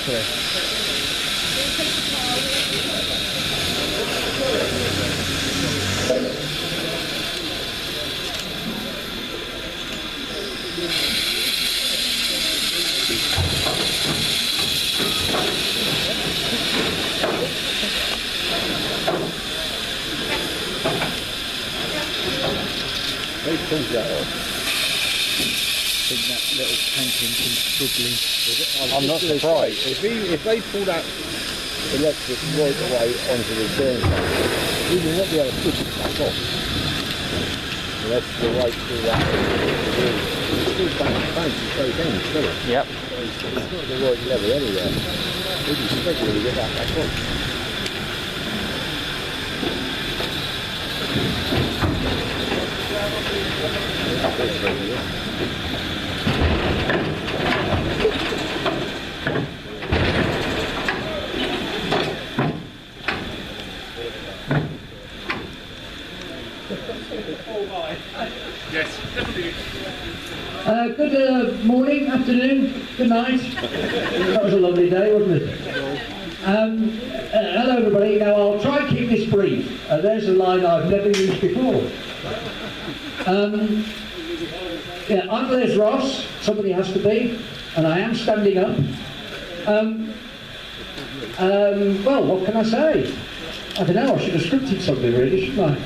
exactly. They pulled that off. I think that little tanking can struggling with it. I'm not surprised. If they pull that electric right away onto the turntable, we will not be able to push it back off. Unless the right through that. It's still back to both ends, still it? Yep. It's not the right level anywhere. We can struggle to get that back on. Yes, definitely. Good morning, afternoon, good night. That was a lovely day, wasn't it? Hello everybody. Now I'll try and keep this brief. There's a line I've never used before. Yeah, I'm Les Ross, somebody has to be, and I am standing up. Well, what can I say? I don't know, I should have scripted something really, shouldn't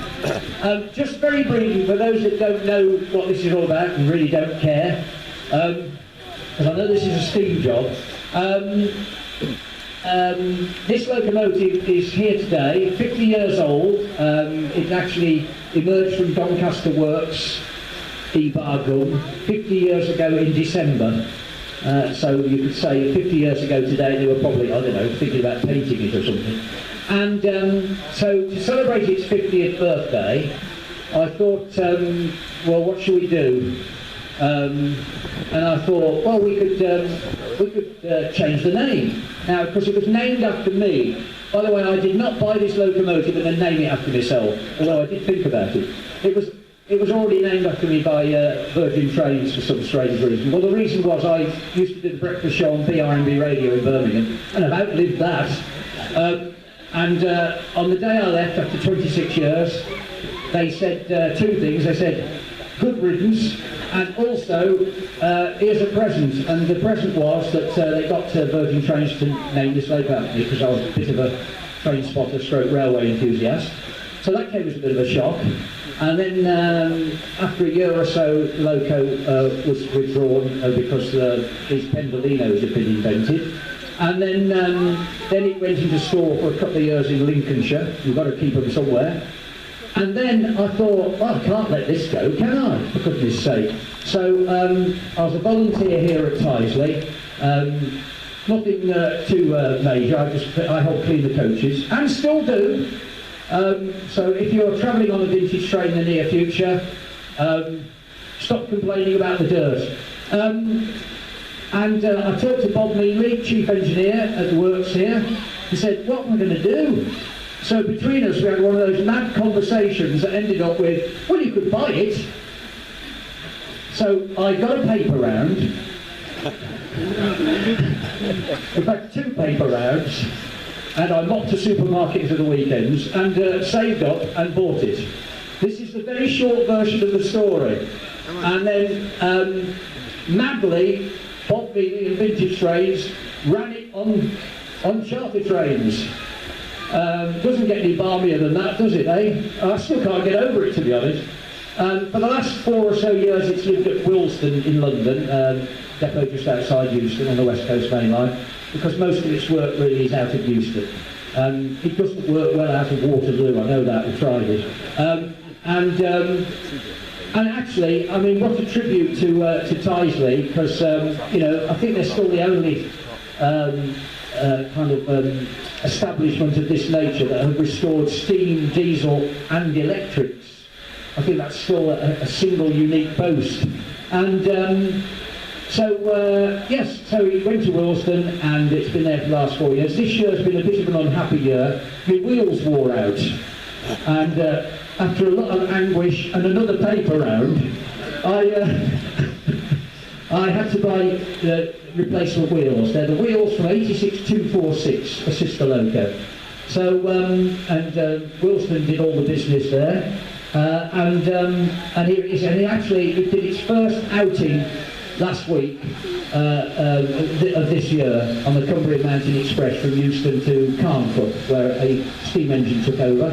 I? Just very briefly, for those that don't know what this is all about and really don't care, because I know this is a steam job, this locomotive is here today, 50 years old. It actually emerged from Doncaster Works, Ebargum, 50 years ago in December. So you could say 50 years ago today they were probably, I don't know, thinking about painting it or something. And so to celebrate its 50th birthday, I thought, well, what shall we do? And I thought, well, we could change the name. Now, because it was named after me. By the way, I did not buy this locomotive and then name it after myself, although I did think about it. It was already named after me by Virgin Trains for some strange reason. Well, the reason was I used to do the breakfast show on BR&B Radio in Birmingham, and I've outlived that. And on the day I left, after 26 years, they said two things. They said, good riddance, and also, here's a present. And the present was that they got Virgin Trains to name this loco after me, because I was a bit of a train spotter stroke railway enthusiast. So that came as a bit of a shock. And then after a year or so, loco was withdrawn because these pendolinos had been invented. And then it went into store for a couple of years in Lincolnshire. You've got to keep them somewhere. And then I thought, well, I can't let this go, can I? For goodness sake. So I was a volunteer here at Tyseley. Nothing too major. I helped clean the coaches, and still do. So if you're travelling on a vintage train in the near future, stop complaining about the dirt. And I talked to Bob Meanley, chief engineer at the works here. He said, what am I going to do? So between us we had one of those mad conversations that ended up with, well, you could buy it. So I got a paper round. In fact, 2 paper rounds. And I mopped the supermarkets at the weekends and saved up and bought it. This is the very short version of the story. And then madly, Bob Meanley and Vintage Trains ran it on charter trains. Doesn't get any balmier than that, does it, eh? I still can't get over it, to be honest. For the last 4 or so years it's lived at Euston in London, depot just outside Euston on the West Coast Main Line, because most of its work really is out of Euston. It doesn't work well out of Waterloo, I know that, we tried it. And actually, I mean, what a tribute to Tyseley, because, you know, I think they're still the only kind of establishment of this nature that have restored steam, diesel and electrics. I think that's still a single unique boast. And yes, so he went to Euston and it's been there for the last 4 years. This year's been a bit of an unhappy year. My wheels wore out. And after a lot of anguish and another paper round, I had to buy replacement wheels. They're the wheels from 86246, a sister loco. So, Wilson did all the business there, and here it is. And it did its first outing last week of this year on the Cumbrian Mountain Express from Euston to Carnfoot, where a steam engine took over,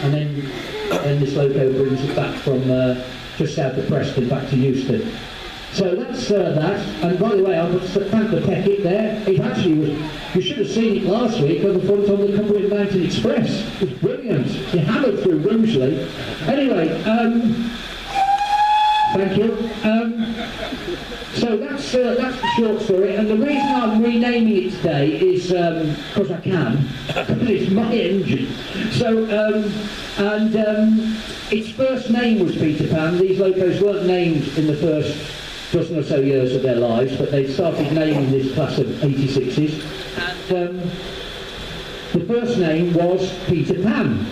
and then this loco brings it back from just south of Preston back to Euston. So that's that. And by the way, I want to thank the Peckett there. It actually was, you should have seen it last week on the front on the Cumbrian Mountain Express. It was brilliant. It hammered through Rugeley. Anyway, thank you. So that's the short story. And the reason I'm renaming it today is because I can. It's my engine. So, its first name was Peter Pan. These locos weren't named in the first dozen or so years of their lives, but they started naming this class of 86s. And the first name was Peter Pan,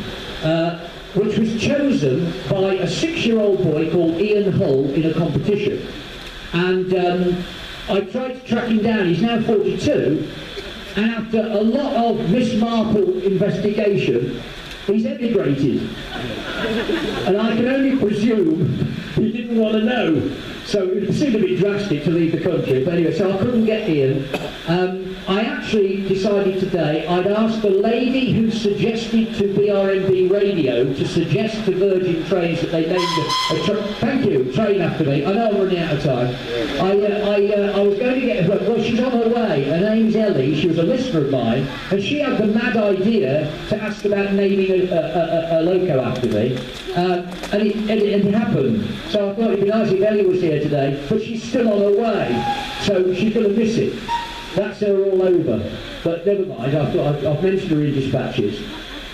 which was chosen by a 6-year-old boy called Ian Hull in a competition. And I tried to track him down. He's now 42, and after a lot of Miss Marple investigation, he's emigrated. And I can only presume he didn't want to know. So it seemed a bit drastic to leave the country, but anyway, so I couldn't get Ian. I actually decided today I'd ask the lady who suggested to BRMB Radio to suggest to Virgin Trains that they named thank you, train after me. I know I'm running out of time. I was going to get her, well, she's on her way. Her name's Ellie, she was a listener of mine, and she had the mad idea to ask about naming a loco after me, and it happened. So I thought it'd be nice if Ellie was here today, but she's still on her way, so she's going to miss it. That's her all over. But never mind, I've mentioned her in dispatches.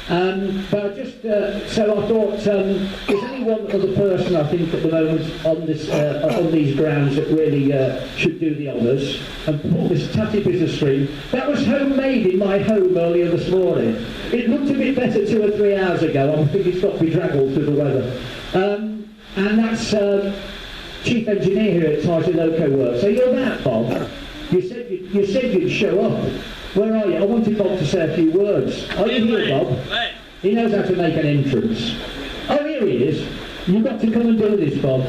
But I just, so I thought, there's only one other person I think at the moment on this, on these grounds that really should do the honours and pull this tatty business stream. That was homemade in my home earlier this morning. It looked a bit better 2 or 3 hours ago. I think it's got bedraggled through the weather. And that's Chief Engineer here at Tyseley Locomotive Works. So you're that, Bob? You said you'd show up. Where are you? I wanted Bob to say a few words. Are you here, Bob? He knows how to make an entrance. Oh, here he is. You've got to come and do this, Bob.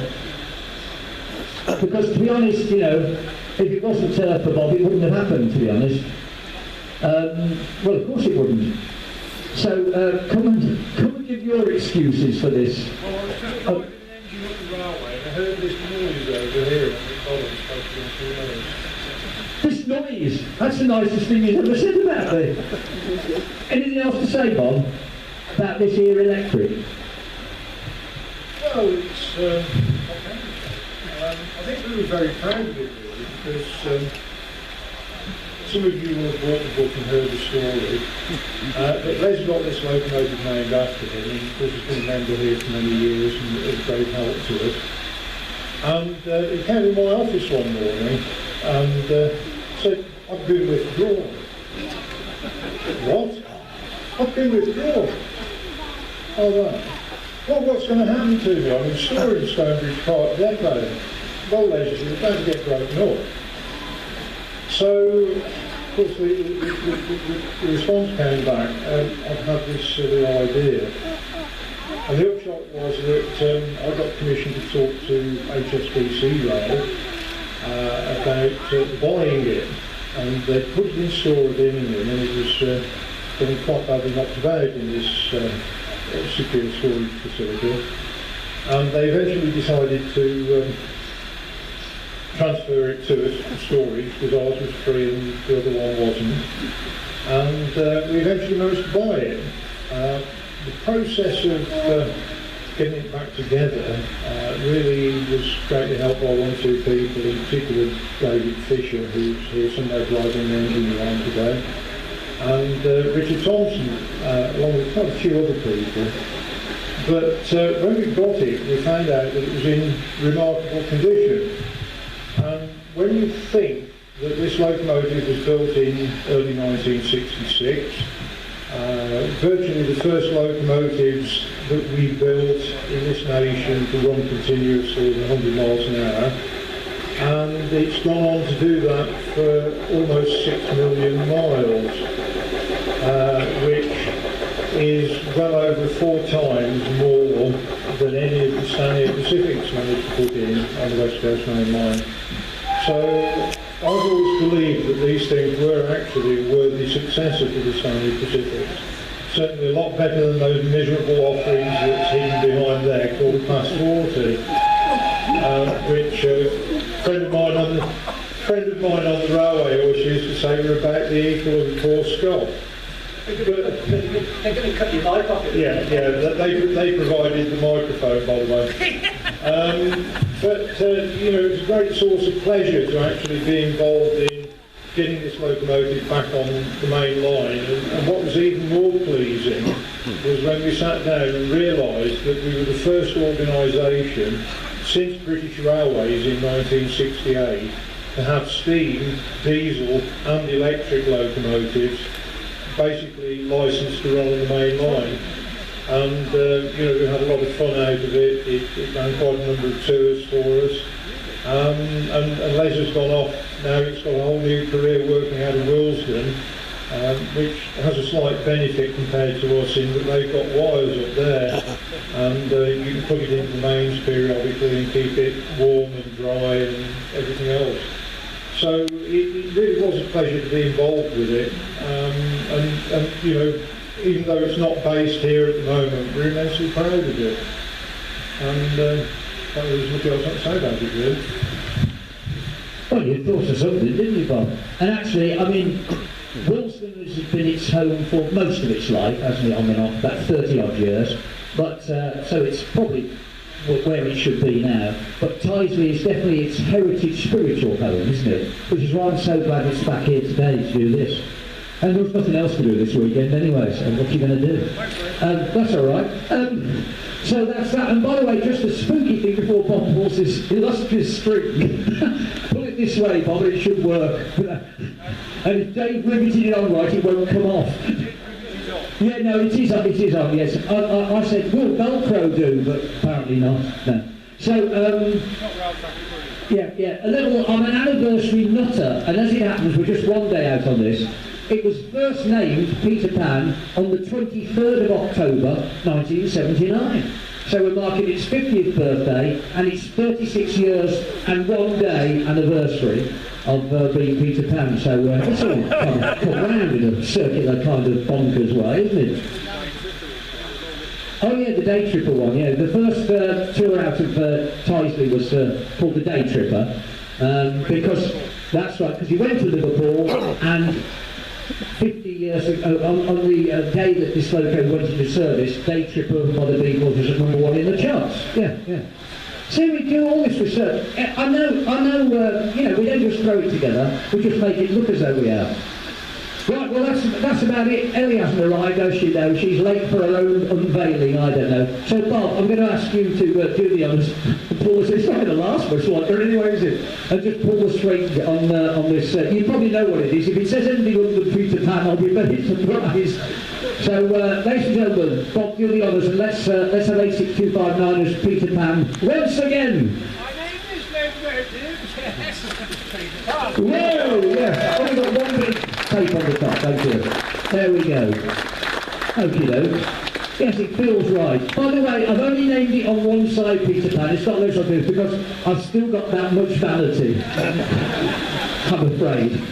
Because to be honest, you know, if it wasn't for Bob, it wouldn't have happened, to be honest. Well, of course it wouldn't. So come and give your excuses for this. Well, I was just driving an engine up the railway and I heard this noise over here and I thought it was This noise, that's the nicest thing you've ever said about me. Anything else to say, Bob, about this here electric? Well, it's, I think we were very proud of it, really, because some of you will have bought the book and heard the story. But Les got this locomotive named after him, and of course he's been a member here for many years and it was a great help to us. And he came in my office one morning and said, I've been withdrawn. What? I've been withdrawn. Oh, right. Well, what's going to happen to me? I'm in storage Stonebridge Park Depot. Well, Les, you're about to get broken up. So, of course, the response came back, I've had this silly idea. And the upshot was that I got commissioned to talk to HSBC Rail about buying it. And they put it in store at Birmingham, and it was getting quite badly knocked about in this secure storage facility. And they eventually decided to transfer it to us for storage, because ours was free and the other one wasn't. And we eventually managed to buy it. The process of getting it back together really was greatly helped by 1 or 2 people, in particular David Fisher, who's here somewhere driving the engine around today, and Richard Thompson, along with quite a few other people. But when we got it, we found out that it was in remarkable condition. And when you think that this locomotive was built in early 1966, virtually the first locomotives that we built in this nation to run continuously at 100 miles an hour and it's gone on to do that for almost 6 million miles, which is well over 4 times more than any of the Stanley Pacifics managed to put in on the West Coast Main Line. So I've always believed that these things were actually a worthy successor to the Stanley Pacifics. Certainly a lot better than those miserable offerings that's hidden behind there called Class 40, which a friend of mine on the railway always used to say were about the equal of a poor Scot. They're going to cut your mic off. Yeah, they provided the microphone, by the way. But you know, it was a great source of pleasure to actually be involved in getting this locomotive back on the main line. And what was even more pleasing was when we sat down and realised that we were the first organisation since British Railways in 1968 to have steam, diesel and electric locomotives basically licensed to run on the main line. And you know, we had a lot of fun out of it. It ran quite a number of tours for us. And Les has gone off now. It's got a whole new career working out of Willesden, which has a slight benefit compared to us in that they've got wires up there, and you can plug it into the mains periodically and keep it warm and dry and everything else. So it really was a pleasure to be involved with it, and you know, even though it's not based here at the moment, we're immensely proud of it. And that was what I was going to say about it, really. Well, you thought of something, didn't you, Bob? And actually, I mean, Willesden has been its home for most of its life, hasn't it, on and off, about 30 odd years. But, so it's probably where it should be now. But Tyseley is definitely its heritage spiritual home, isn't it? Which is why I'm so glad it's back here today to do this. And there's nothing else to do this weekend anyway, so what are you going to do? That's all right. So that's that. And by the way, just a spooky thing before Bob pulls this illustrious string. Pull it this way, Bob, and it should work. And if Dave riveted it on right, it won't come off. Yeah, no, it is on, yes. I said, will Velcro do? But apparently not, no. So, yeah, a little, I'm an anniversary nutter, and as it happens, we're just one day out on this. It was first named Peter Pan on the 23rd of October 1979. So we're marking its 50th birthday and its 36 years and 1 day anniversary of being Peter Pan. So it's all kind of put round in a circular kind of bonkers way, isn't it? Oh yeah, the Day Tripper one, yeah. The first tour out of Tyseley was called the Day Tripper, because, that's right, because he went to Liverpool and 50 years ago, on the day that this locomotive went into service, Day Tripper by the Beatles was at #1 in the charts. Yeah. See, we do all this research. I know, you know, we don't just throw it together, we just make it look as though we are. Right, well that's about it. Ellie hasn't arrived, as she knows. She's late for her own unveiling, I don't know. So Bob, I'm going to ask you to do the honours and pull us, it's not the last much longer anyway, is it? And just pull the string on this, you probably know what it is. If it says anything other than Peter Pan, I'll be very surprised. So, ladies and gentlemen, Bob, do the honours, and let's have 86259 as Peter Pan once again. My name is locomotive, yes. Whoa, yeah, I've only got one bit of tape on the top, thank you. There we go. Okie doke. Yes, it feels right. By the way, I've only named it on one side Peter Pan, it's not those I do, because I've still got that much vanity. I'm afraid.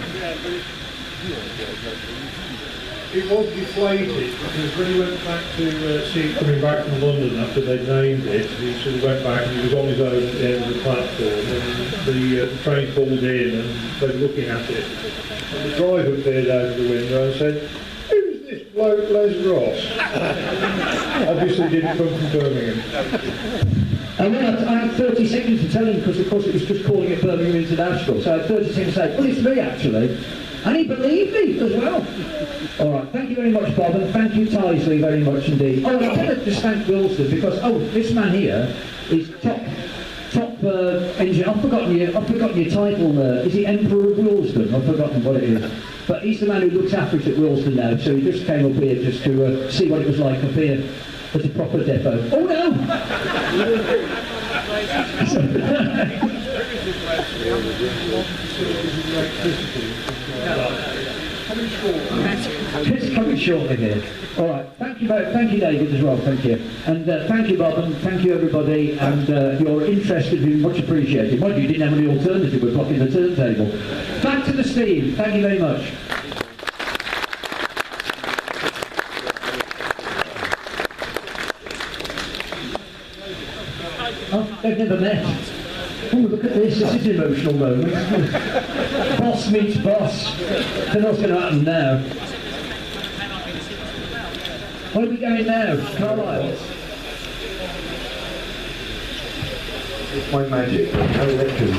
It was deflated because when he went back to see it coming back from London after they'd named it, he sort of went back and he was on his own at the end of the platform, and the train pulled in and they were looking at it. And the driver appeared out of the window and said, "Who's this bloke Les Ross?" Obviously didn't come from Birmingham. And then I had 30 seconds to tell him, because of course it was just calling it Birmingham International, so I had 30 seconds to say, well, it's me actually. And he believed me as well. All right, thank you very much, Bob, and thank you, Tyseley, very much indeed. Oh, I better just thank Willesden, because, this man here is top engineer. I've forgotten your title there. Is he Emperor of Willesden? I've forgotten what it is. But he's the man who looks after it at Willesden now, so he just came up here just to see what it was like up here. as a proper depot. Oh no! It's coming shortly here. All right. Thank you, David, as well. Thank you, and thank you, Bob, and thank you, everybody. And your interest has been much appreciated. Mind you, didn't have any alternative with blocking the turntable. Back to the steam. Thank you very much. Oh, they've never met. Oh, look at this. This is an emotional moment. Boss meets boss. Don't know what's going to happen now. Where are we going now? Carlisle? It's my magic. No lectures.